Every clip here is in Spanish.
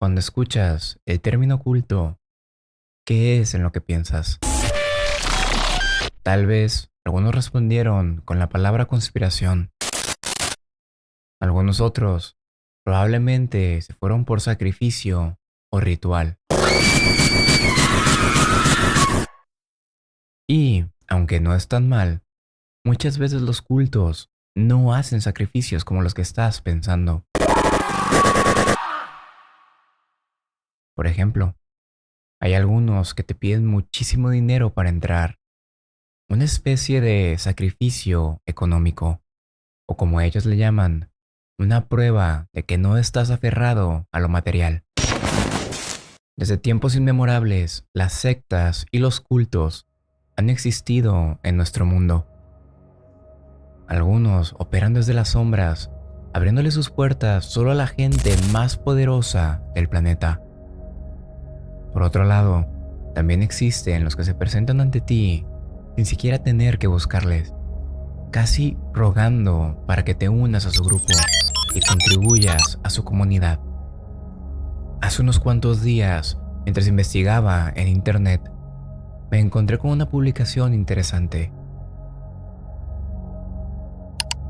Cuando escuchas el término culto, ¿qué es en lo que piensas? Tal vez algunos respondieron con la palabra conspiración. Algunos otros probablemente se fueron por sacrificio o ritual. Y, aunque no es tan mal, muchas veces los cultos no hacen sacrificios como los que estás pensando. Por ejemplo, hay algunos que te piden muchísimo dinero para entrar, una especie de sacrificio económico, o como ellos le llaman, una prueba de que no estás aferrado a lo material. Desde tiempos inmemorables, las sectas y los cultos han existido en nuestro mundo. Algunos operan desde las sombras, abriéndole sus puertas solo a la gente más poderosa del planeta. Por otro lado, también existen los que se presentan ante ti sin siquiera tener que buscarles, casi rogando para que te unas a su grupo y contribuyas a su comunidad. Hace unos cuantos días, mientras investigaba en internet, me encontré con una publicación interesante.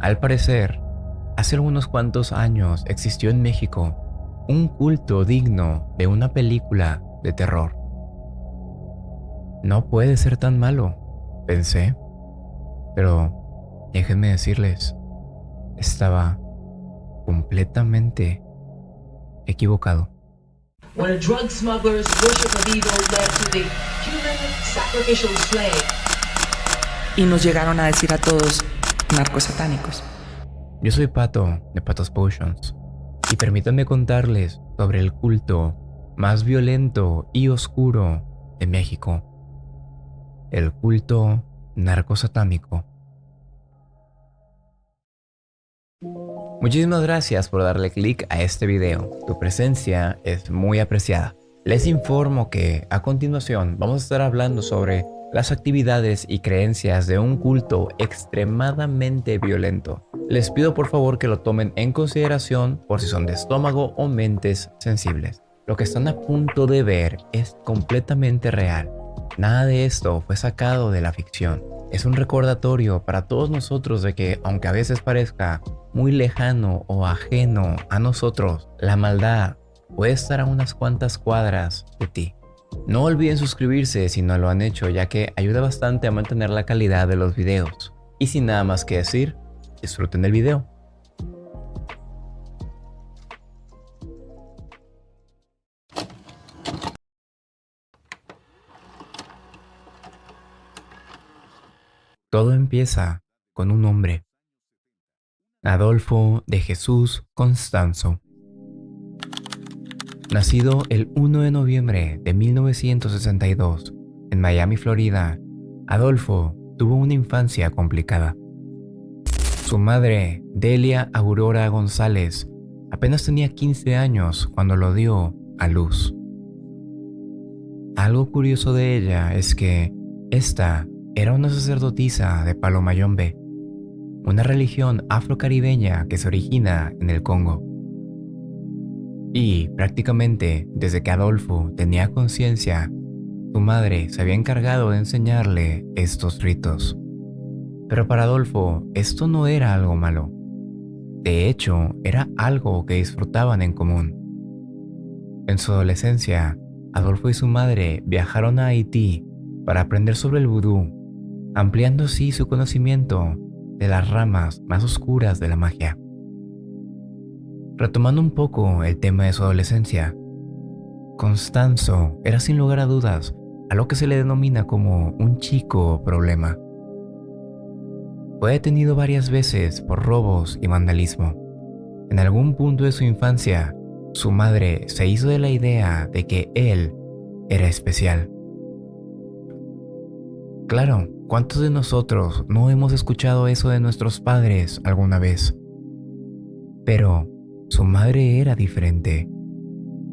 Al parecer, hace algunos cuantos años existió en México un culto digno de una película de terror. No puede ser tan malo, pensé, pero déjenme decirles, estaba completamente equivocado. When a drug smuggler's worship of evil led to the human sacrificial slave. Y nos llegaron a decir a todos, narcos satánicos. Yo soy Pato de Patos Potions y permítanme contarles sobre el culto más violento y oscuro de México, el culto narcosatánico. Muchísimas gracias por darle clic a este video, tu presencia es muy apreciada. Les informo que a continuación vamos a estar hablando sobre las actividades y creencias de un culto extremadamente violento. Les pido por favor que lo tomen en consideración por si son de estómago o mentes sensibles. Lo que están a punto de ver es completamente real. Nada de esto fue sacado de la ficción. Es un recordatorio para todos nosotros de que, aunque a veces parezca muy lejano o ajeno a nosotros, la maldad puede estar a unas cuantas cuadras de ti. No olviden suscribirse si no lo han hecho, ya que ayuda bastante a mantener la calidad de los videos. Y sin nada más que decir, disfruten del video. Todo empieza con un hombre, Adolfo de Jesús Constanzo. Nacido el 1 de noviembre de 1962 en Miami, Florida, Adolfo tuvo una infancia complicada. Su madre, Delia Aurora González, apenas tenía 15 años cuando lo dio a luz. Algo curioso de ella es que esta era una sacerdotisa de Palo Mayombe, una religión afrocaribeña que se origina en el Congo. Y prácticamente desde que Adolfo tenía conciencia, su madre se había encargado de enseñarle estos ritos. Pero para Adolfo esto no era algo malo. De hecho, era algo que disfrutaban en común. En su adolescencia, Adolfo y su madre viajaron a Haití para aprender sobre el vudú, ampliando así su conocimiento de las ramas más oscuras de la magia. Retomando un poco el tema de su adolescencia, Constanzo era sin lugar a dudas a lo que se le denomina como un chico problema. Fue detenido varias veces por robos y vandalismo. En algún punto de su infancia, su madre se hizo de la idea de que él era especial. Claro, ¿cuántos de nosotros no hemos escuchado eso de nuestros padres alguna vez? Pero su madre era diferente.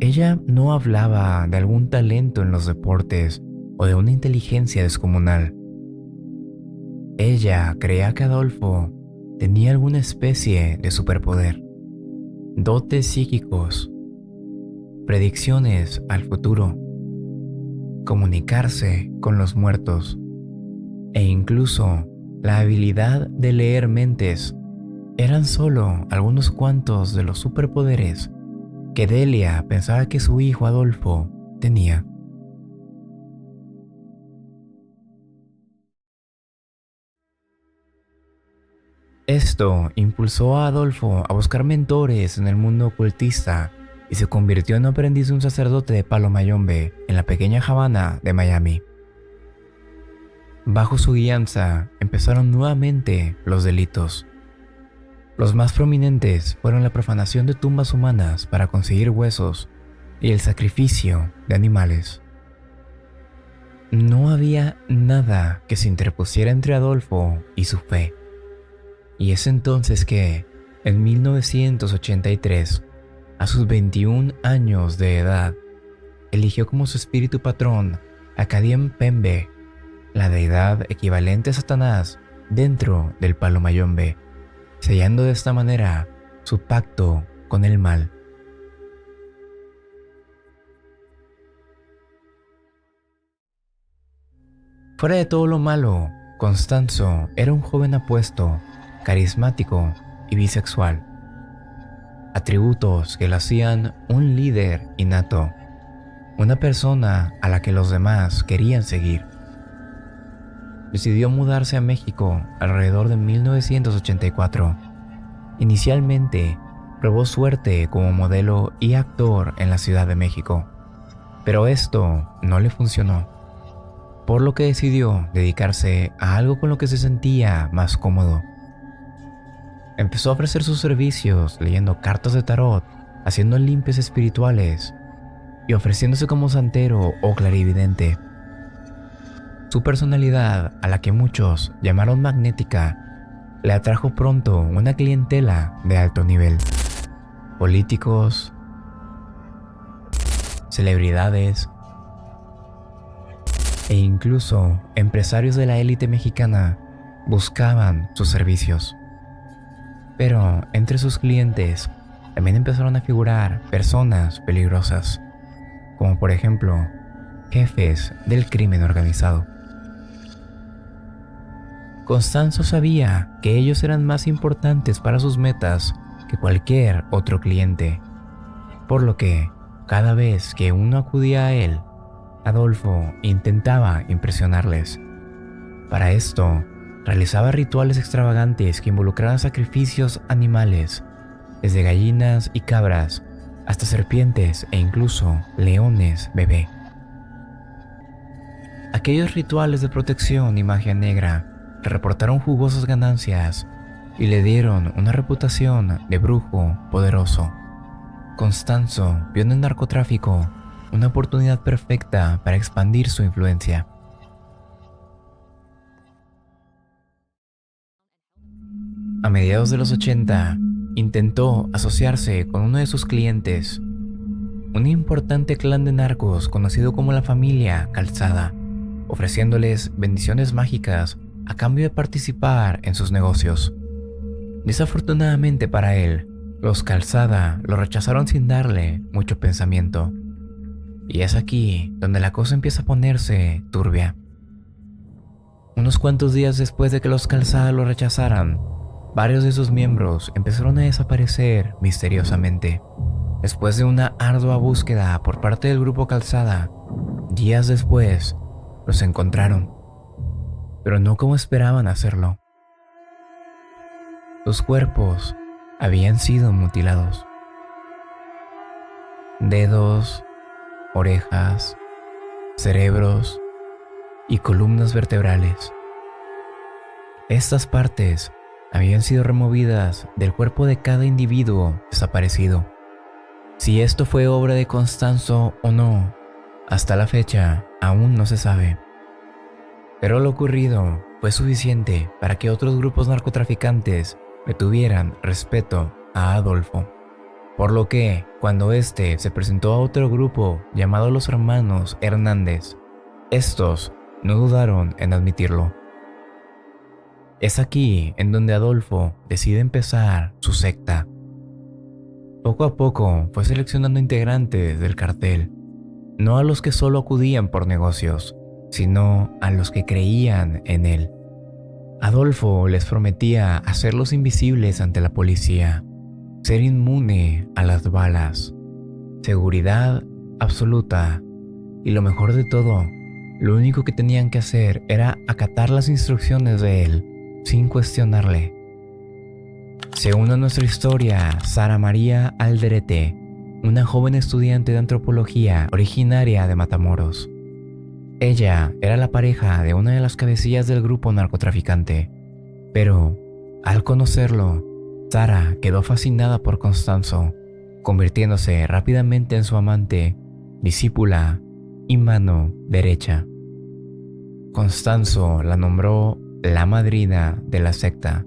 Ella no hablaba de algún talento en los deportes o de una inteligencia descomunal. Ella creía que Adolfo tenía alguna especie de superpoder, dotes psíquicos. predicciones al futuro, comunicarse con los muertos e incluso la habilidad de leer mentes eran solo algunos cuantos de los superpoderes que Delia pensaba que su hijo Adolfo tenía. Esto impulsó a Adolfo a buscar mentores en el mundo ocultista y se convirtió en aprendiz de un sacerdote de Palo Mayombe en la pequeña Habana de Miami. Bajo su guianza empezaron nuevamente los delitos. Los más prominentes fueron la profanación de tumbas humanas para conseguir huesos y el sacrificio de animales. No había nada que se interpusiera entre Adolfo y su fe. Y es entonces que, en 1983, a sus 21 años de edad, eligió como su espíritu patrón a Kadiem Pembe, la deidad equivalente a Satanás dentro del Palo Mayombe, sellando de esta manera su pacto con el mal. Fuera de todo lo malo, Constanzo era un joven apuesto, carismático y bisexual, atributos que lo hacían un líder innato, una persona a la que los demás querían seguir. Decidió mudarse a México alrededor de 1984. Inicialmente, probó suerte como modelo y actor en la Ciudad de México, pero esto no le funcionó, por lo que decidió dedicarse a algo con lo que se sentía más cómodo. Empezó a ofrecer sus servicios leyendo cartas de tarot, haciendo limpias espirituales y ofreciéndose como santero o clarividente. Su personalidad, a la que muchos llamaron magnética, le atrajo pronto una clientela de alto nivel. Políticos, celebridades e incluso empresarios de la élite mexicana buscaban sus servicios. Pero entre sus clientes también empezaron a figurar personas peligrosas, como por ejemplo jefes del crimen organizado. Constanzo sabía que ellos eran más importantes para sus metas que cualquier otro cliente, por lo que cada vez que uno acudía a él, Adolfo intentaba impresionarles. Para esto, realizaba rituales extravagantes que involucraban sacrificios animales, desde gallinas y cabras hasta serpientes e incluso leones bebé. Aquellos rituales de protección y magia negra le reportaron jugosas ganancias y le dieron una reputación de brujo poderoso. Constanzo vio en el narcotráfico una oportunidad perfecta para expandir su influencia. A mediados de los 80, intentó asociarse con uno de sus clientes, un importante clan de narcos conocido como la familia Calzada, ofreciéndoles bendiciones mágicas a cambio de participar en sus negocios. Desafortunadamente para él, los Calzada lo rechazaron sin darle mucho pensamiento. Y es aquí donde la cosa empieza a ponerse turbia. Unos cuantos días después de que los Calzada lo rechazaran, varios de sus miembros empezaron a desaparecer misteriosamente. Después de una ardua búsqueda por parte del grupo Calzada, días después los encontraron, pero no como esperaban hacerlo. Sus cuerpos habían sido mutilados. Dedos, orejas, cerebros y columnas vertebrales. Estas partes habían sido removidas del cuerpo de cada individuo desaparecido. Si esto fue obra de Constanzo o no, hasta la fecha aún no se sabe. Pero lo ocurrido fue suficiente para que otros grupos narcotraficantes le tuvieran respeto a Adolfo. Por lo que, cuando este se presentó a otro grupo llamado los Hermanos Hernández, estos no dudaron en admitirlo. Es aquí en donde Adolfo decide empezar su secta. Poco a poco fue seleccionando integrantes del cartel, no a los que solo acudían por negocios, sino a los que creían en él. Adolfo les prometía hacerlos invisibles ante la policía, ser inmune a las balas, seguridad absoluta y lo mejor de todo, lo único que tenían que hacer era acatar las instrucciones de él sin cuestionarle. Se une a nuestra historia Sara María Alderete, una joven estudiante de antropología originaria de Matamoros. Ella era la pareja de una de las cabecillas del grupo narcotraficante, pero al conocerlo, Sara quedó fascinada por Constanzo, convirtiéndose rápidamente en su amante, discípula y mano derecha. Constanzo la nombró la madrina de la secta,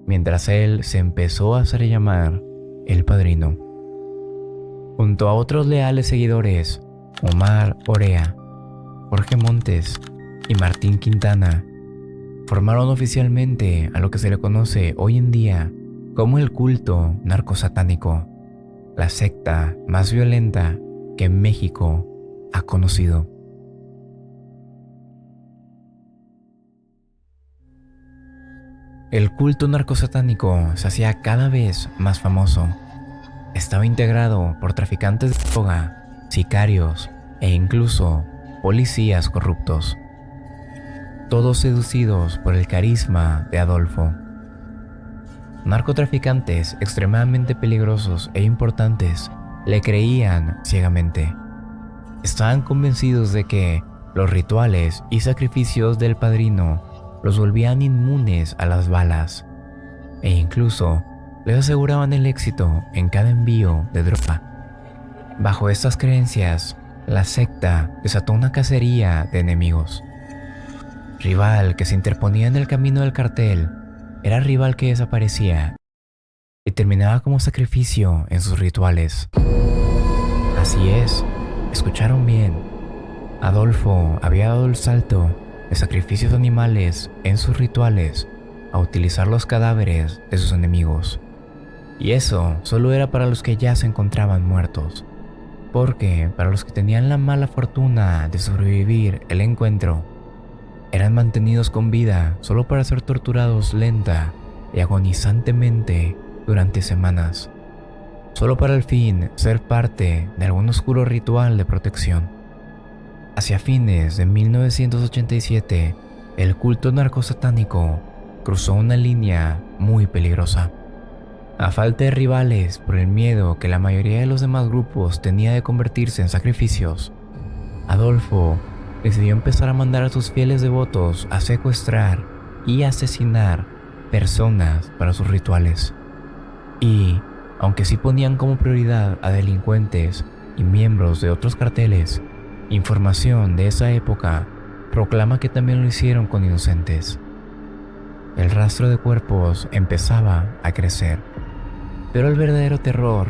mientras él se empezó a hacer llamar el padrino. Junto a otros leales seguidores, Omar Orea, Jorge Montes y Martín Quintana, formaron oficialmente a lo que se le conoce hoy en día como el culto narcosatánico, la secta más violenta que México ha conocido. El culto narcosatánico se hacía cada vez más famoso. Estaba integrado por traficantes de droga, sicarios e incluso policías corruptos. Todos seducidos por el carisma de Adolfo. Narcotraficantes extremadamente peligrosos e importantes le creían ciegamente. Estaban convencidos de que los rituales y sacrificios del padrino los volvían inmunes a las balas e incluso les aseguraban el éxito en cada envío de droga. Bajo estas creencias, la secta desató una cacería de enemigos. Rival que se interponía en el camino del cartel era rival que desaparecía y terminaba como sacrificio en sus rituales. Así es, escucharon bien. Adolfo había dado el salto de sacrificios animales en sus rituales a utilizar los cadáveres de sus enemigos. Y eso solo era para los que ya se encontraban muertos, porque para los que tenían la mala fortuna de sobrevivir el encuentro, eran mantenidos con vida solo para ser torturados lenta y agonizantemente durante semanas, solo para al fin ser parte de algún oscuro ritual de protección. Hacia fines de 1987, el culto narcosatánico cruzó una línea muy peligrosa. A falta de rivales por el miedo que la mayoría de los demás grupos tenía de convertirse en sacrificios, Adolfo decidió empezar a mandar a sus fieles devotos a secuestrar y asesinar personas para sus rituales. Y, aunque sí ponían como prioridad a delincuentes y miembros de otros carteles, información de esa época proclama que también lo hicieron con inocentes. El rastro de cuerpos empezaba a crecer, pero el verdadero terror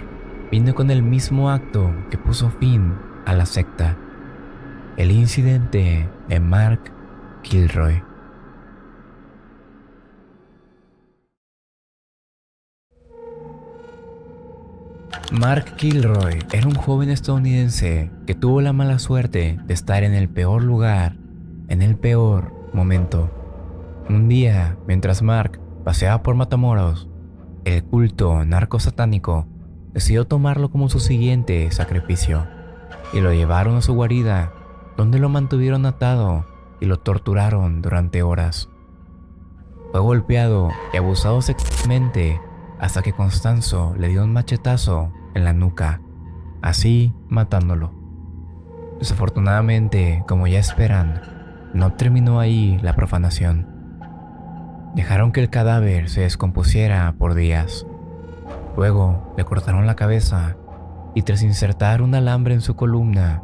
vino con el mismo acto que puso fin a la secta: el incidente de Mark Kilroy. Mark Kilroy era un joven estadounidense que tuvo la mala suerte de estar en el peor lugar, en el peor momento. Un día, mientras Mark paseaba por Matamoros, el culto narcosatánico decidió tomarlo como su siguiente sacrificio y lo llevaron a su guarida, donde lo mantuvieron atado y lo torturaron durante horas. Fue golpeado y abusado sexualmente hasta que Constanzo le dio un machetazo en la nuca, así matándolo. Desafortunadamente, como ya esperan, no terminó ahí la profanación. Dejaron que el cadáver se descompusiera por días. Luego le cortaron la cabeza y tras insertar un alambre en su columna,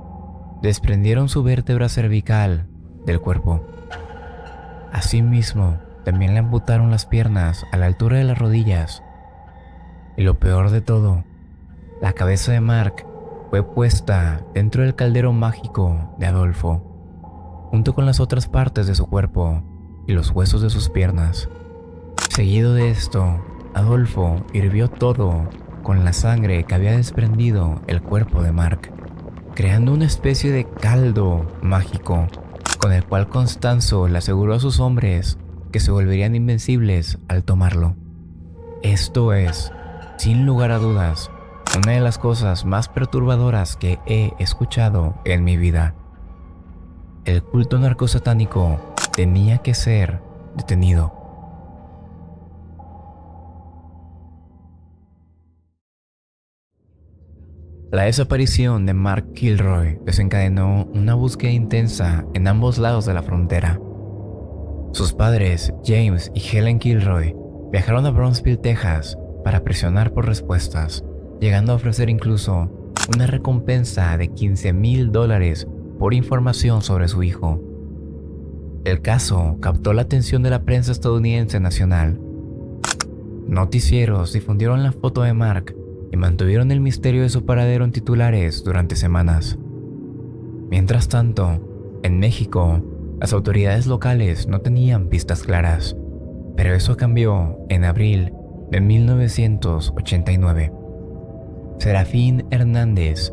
desprendieron su vértebra cervical del cuerpo. Asimismo, también le amputaron las piernas a la altura de las rodillas. Y lo peor de todo, la cabeza de Mark fue puesta dentro del caldero mágico de Adolfo, junto con las otras partes de su cuerpo y los huesos de sus piernas. Seguido de esto, Adolfo hirvió todo con la sangre que había desprendido el cuerpo de Mark, creando una especie de caldo mágico con el cual Constanzo le aseguró a sus hombres que se volverían invencibles al tomarlo. Esto es, sin lugar a dudas, una de las cosas más perturbadoras que he escuchado en mi vida. El culto narcosatánico tenía que ser detenido. La desaparición de Mark Kilroy desencadenó una búsqueda intensa en ambos lados de la frontera. Sus padres, James y Helen Kilroy, viajaron a Brownsville, Texas, para presionar por respuestas, llegando a ofrecer incluso una recompensa de $15,000 por información sobre su hijo. El caso captó la atención de la prensa estadounidense nacional. Noticieros difundieron la foto de Mark y mantuvieron el misterio de su paradero en titulares durante semanas. Mientras tanto, en México, las autoridades locales no tenían pistas claras, pero eso cambió en abril de 1989. Serafín Hernández,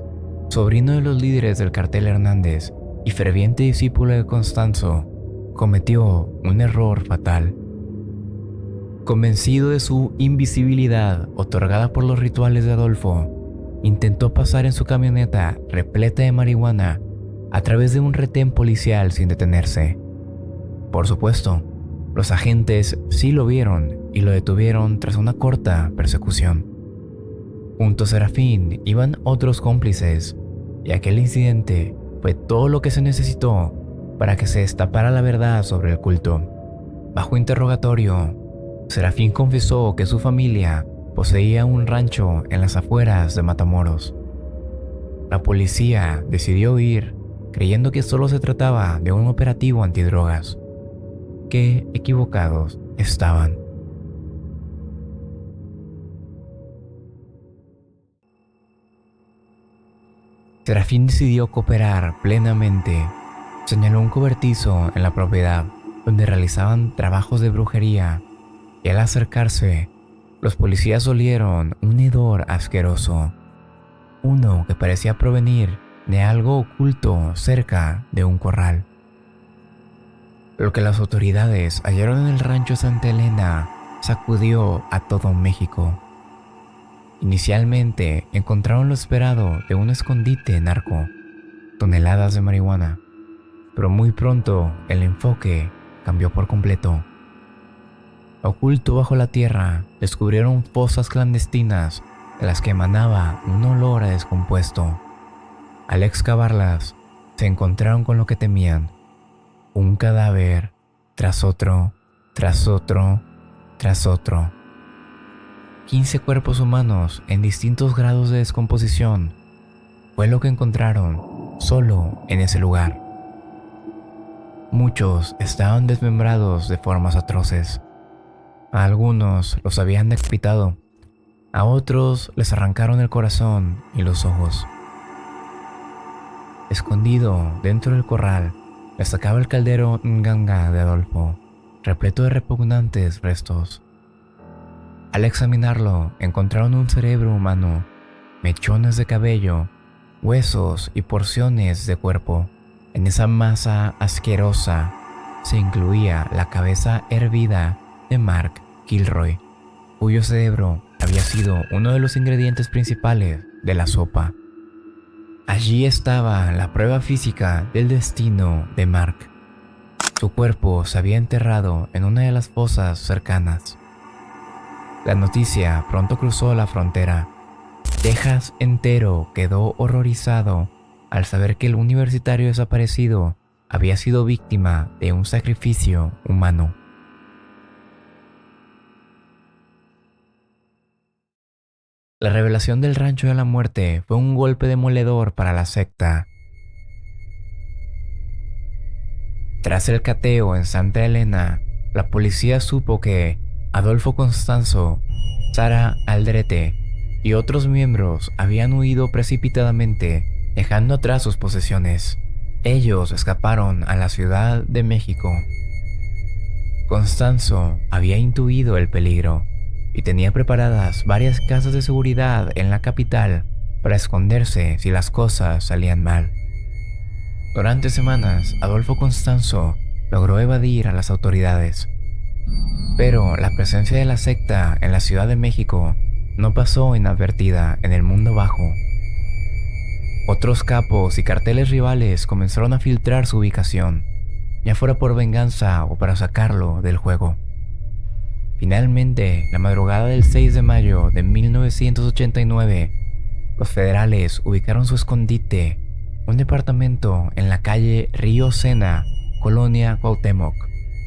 sobrino de los líderes del cartel Hernández y ferviente discípulo de Constanzo, cometió un error fatal. Convencido de su invisibilidad otorgada por los rituales de Adolfo, intentó pasar en su camioneta repleta de marihuana a través de un retén policial sin detenerse. Por supuesto, los agentes sí lo vieron y lo detuvieron tras una corta persecución. Junto a Serafín iban otros cómplices, y aquel incidente fue todo lo que se necesitó para que se destapara la verdad sobre el culto. Bajo interrogatorio, Serafín confesó que su familia poseía un rancho en las afueras de Matamoros. La policía decidió ir, creyendo que solo se trataba de un operativo antidrogas. Qué equivocados estaban. Serafín decidió cooperar plenamente. Señaló un cobertizo en la propiedad donde realizaban trabajos de brujería, y al acercarse, los policías olieron un hedor asqueroso, uno que parecía provenir de algo oculto cerca de un corral. Lo que las autoridades hallaron en el rancho Santa Elena sacudió a todo México. Inicialmente encontraron lo esperado de un escondite narco, toneladas de marihuana, pero muy pronto el enfoque cambió por completo. Oculto bajo la tierra, descubrieron fosas clandestinas de las que emanaba un olor a descompuesto. Al excavarlas, se encontraron con lo que temían: un cadáver tras otro, tras otro, tras otro. 15 cuerpos humanos en distintos grados de descomposición fue lo que encontraron solo en ese lugar. Muchos estaban desmembrados de formas atroces. A algunos los habían decapitado, a otros les arrancaron el corazón y los ojos. Escondido dentro del corral, destacaba el caldero Nganga de Adolfo, repleto de repugnantes restos. Al examinarlo, encontraron un cerebro humano, mechones de cabello, huesos y porciones de cuerpo. En esa masa asquerosa se incluía la cabeza hervida de Mark Kilroy, cuyo cerebro había sido uno de los ingredientes principales de la sopa. Allí estaba la prueba física del destino de Mark. Su cuerpo se había enterrado en una de las fosas cercanas. La noticia pronto cruzó la frontera. Texas entero quedó horrorizado al saber que el universitario desaparecido había sido víctima de un sacrificio humano. La revelación del Rancho de la Muerte fue un golpe demoledor para la secta. Tras el cateo en Santa Elena, la policía supo que Adolfo Constanzo, Sara Aldrete y otros miembros habían huido precipitadamente, dejando atrás sus posesiones. Ellos escaparon a la Ciudad de México. Constanzo había intuido el peligro. y tenía preparadas varias casas de seguridad en la capital para esconderse si las cosas salían mal. Durante semanas, Adolfo Constanzo logró evadir a las autoridades, pero la presencia de la secta en la Ciudad de México no pasó inadvertida en el mundo bajo. Otros capos y carteles rivales comenzaron a filtrar su ubicación, ya fuera por venganza o para sacarlo del juego. Finalmente, la madrugada del 6 de mayo de 1989, los federales ubicaron su escondite, un departamento en la calle Río Sena, Colonia Cuauhtémoc,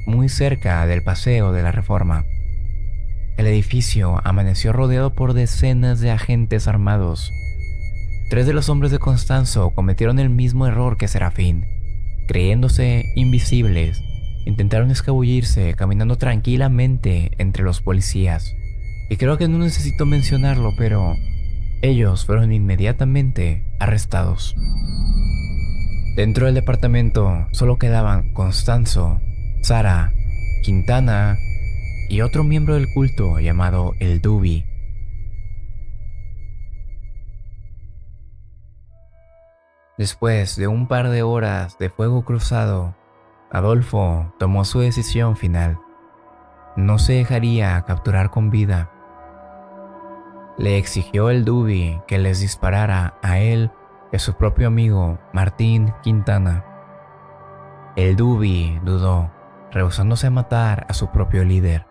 muy cerca del Paseo de la Reforma. El edificio amaneció rodeado por decenas de agentes armados. 3 de los hombres de Constanzo cometieron el mismo error que Serafín. Creyéndose invisibles, intentaron escabullirse caminando tranquilamente entre los policías. Y creo que no necesito mencionarlo, pero ellos fueron inmediatamente arrestados. Dentro del departamento solo quedaban Constanzo, Sara, Quintana y otro miembro del culto llamado el Dubi. Después de un par de horas de fuego cruzado, Adolfo tomó su decisión final. No se dejaría capturar con vida. Le exigió el Dubi que les disparara a él y a su propio amigo Martín Quintana. El Dubi dudó, rehusándose a matar a su propio líder,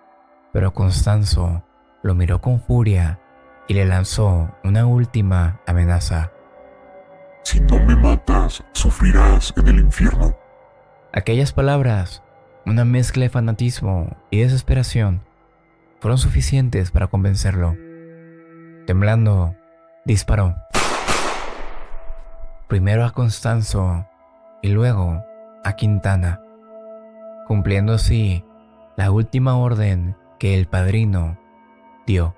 pero Constanzo lo miró con furia y le lanzó una última amenaza. Si no me matas, sufrirás en el infierno. Aquellas palabras, una mezcla de fanatismo y desesperación, fueron suficientes para convencerlo. Temblando, disparó. Primero a Constanzo y luego a Quintana, cumpliendo así la última orden que el padrino dio.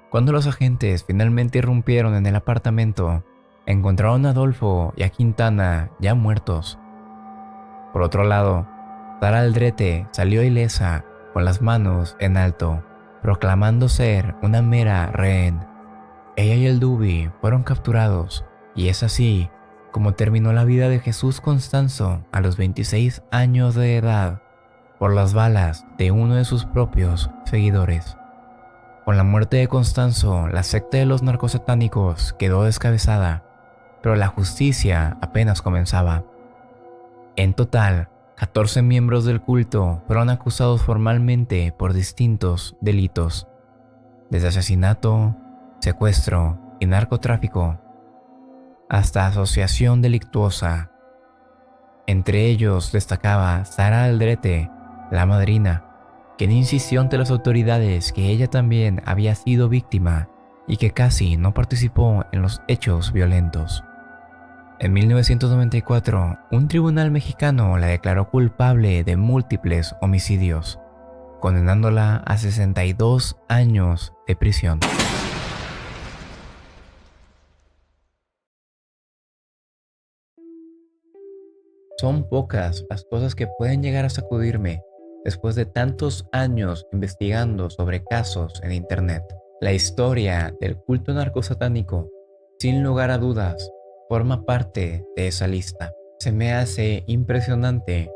Cuando los agentes finalmente irrumpieron en el apartamento, encontraron a Adolfo y a Quintana ya muertos. Por otro lado, Sara Aldrete salió ilesa con las manos en alto, proclamando ser una mera rehén. Ella y el Dubi fueron capturados, y es así como terminó la vida de Jesús Constanzo a los 26 años de edad, por las balas de uno de sus propios seguidores. Con la muerte de Constanzo, la secta de los narcosatánicos quedó descabezada, pero la justicia apenas comenzaba. En total, 14 miembros del culto fueron acusados formalmente por distintos delitos, desde asesinato, secuestro y narcotráfico, hasta asociación delictuosa. Entre ellos destacaba Sara Aldrete, la madrina, quien insistió ante las autoridades que ella también había sido víctima y que casi no participó en los hechos violentos. En 1994, un tribunal mexicano la declaró culpable de múltiples homicidios, condenándola a 62 años de prisión. Son pocas las cosas que pueden llegar a sacudirme después de tantos años investigando sobre casos en internet. La historia del culto narcosatánico, sin lugar a dudas, forma parte de esa lista. Se me hace impresionante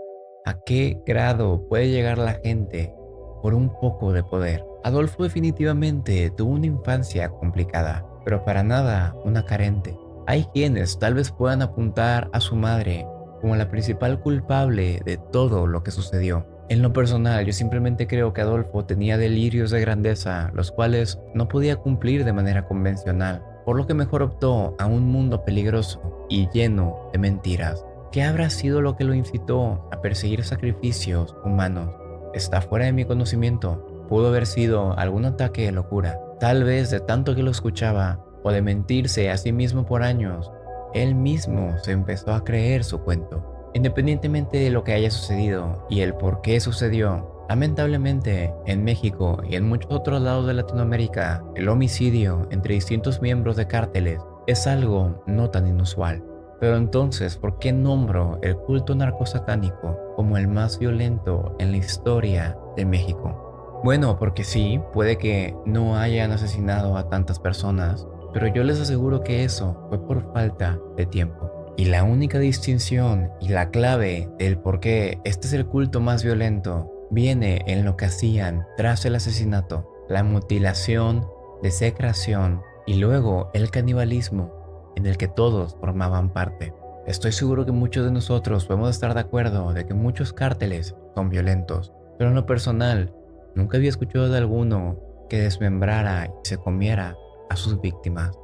a qué grado puede llegar la gente por un poco de poder. Adolfo definitivamente tuvo una infancia complicada, pero para nada una carente. Hay quienes tal vez puedan apuntar a su madre como la principal culpable de todo lo que sucedió. En lo personal, yo simplemente creo que Adolfo tenía delirios de grandeza, los cuales no podía cumplir de manera convencional, por lo que mejor optó a un mundo peligroso y lleno de mentiras. ¿Qué habrá sido lo que lo incitó a perseguir sacrificios humanos? Está fuera de mi conocimiento. Pudo haber sido algún ataque de locura, tal vez de tanto que lo escuchaba, o de mentirse a sí mismo por años. Él mismo se empezó a creer su cuento. Independientemente de lo que haya sucedido y el por qué sucedió, lamentablemente en México y en muchos otros lados de Latinoamérica, el homicidio entre distintos miembros de cárteles es algo no tan inusual. Pero entonces, ¿por qué nombro el culto narcosatánico como el más violento en la historia de México? Bueno, porque sí, puede que no hayan asesinado a tantas personas, pero yo les aseguro que eso fue por falta de tiempo. Y la única distinción y la clave del por qué este es el culto más violento viene en lo que hacían tras el asesinato, la mutilación, desecración y luego el canibalismo en el que todos formaban parte. Estoy seguro que muchos de nosotros podemos estar de acuerdo de que muchos cárteles son violentos, pero en lo personal, nunca había escuchado de alguno que desmembrara y se comiera a sus víctimas.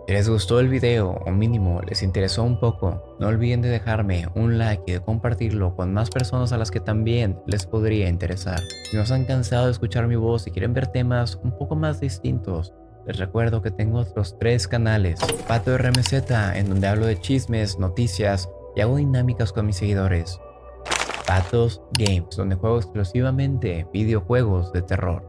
Si les gustó el video o mínimo les interesó un poco, no olviden de dejarme un like y de compartirlo con más personas a las que también les podría interesar. Si no se han cansado de escuchar mi voz y quieren ver temas un poco más distintos, les recuerdo que tengo otros 3 canales. Pato RMZ, en donde hablo de chismes, noticias y hago dinámicas con mis seguidores. Patos Games, donde juego exclusivamente videojuegos de terror.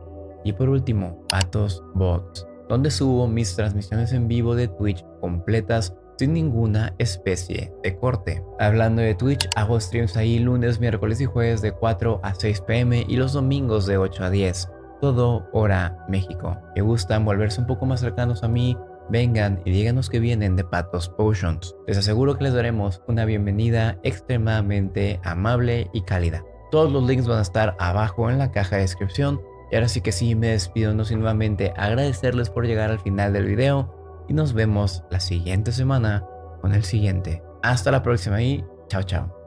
Y por último, Patos Bots, donde subo mis transmisiones en vivo de Twitch completas sin ninguna especie de corte. Hablando de Twitch, hago streams ahí lunes, miércoles y jueves de 4 a 6 pm y los domingos de 8 a 10, todo hora México. Si gustan volverse un poco más cercanos a mí, vengan y díganos que vienen de Patos Potions. Les aseguro que les daremos una bienvenida extremadamente amable y cálida. Todos los links van a estar abajo en la caja de descripción. Y ahora sí que sí, me despido no sin nuevamente agradecerles por llegar al final del video y nos vemos la siguiente semana con el siguiente. Hasta la próxima y chao chao.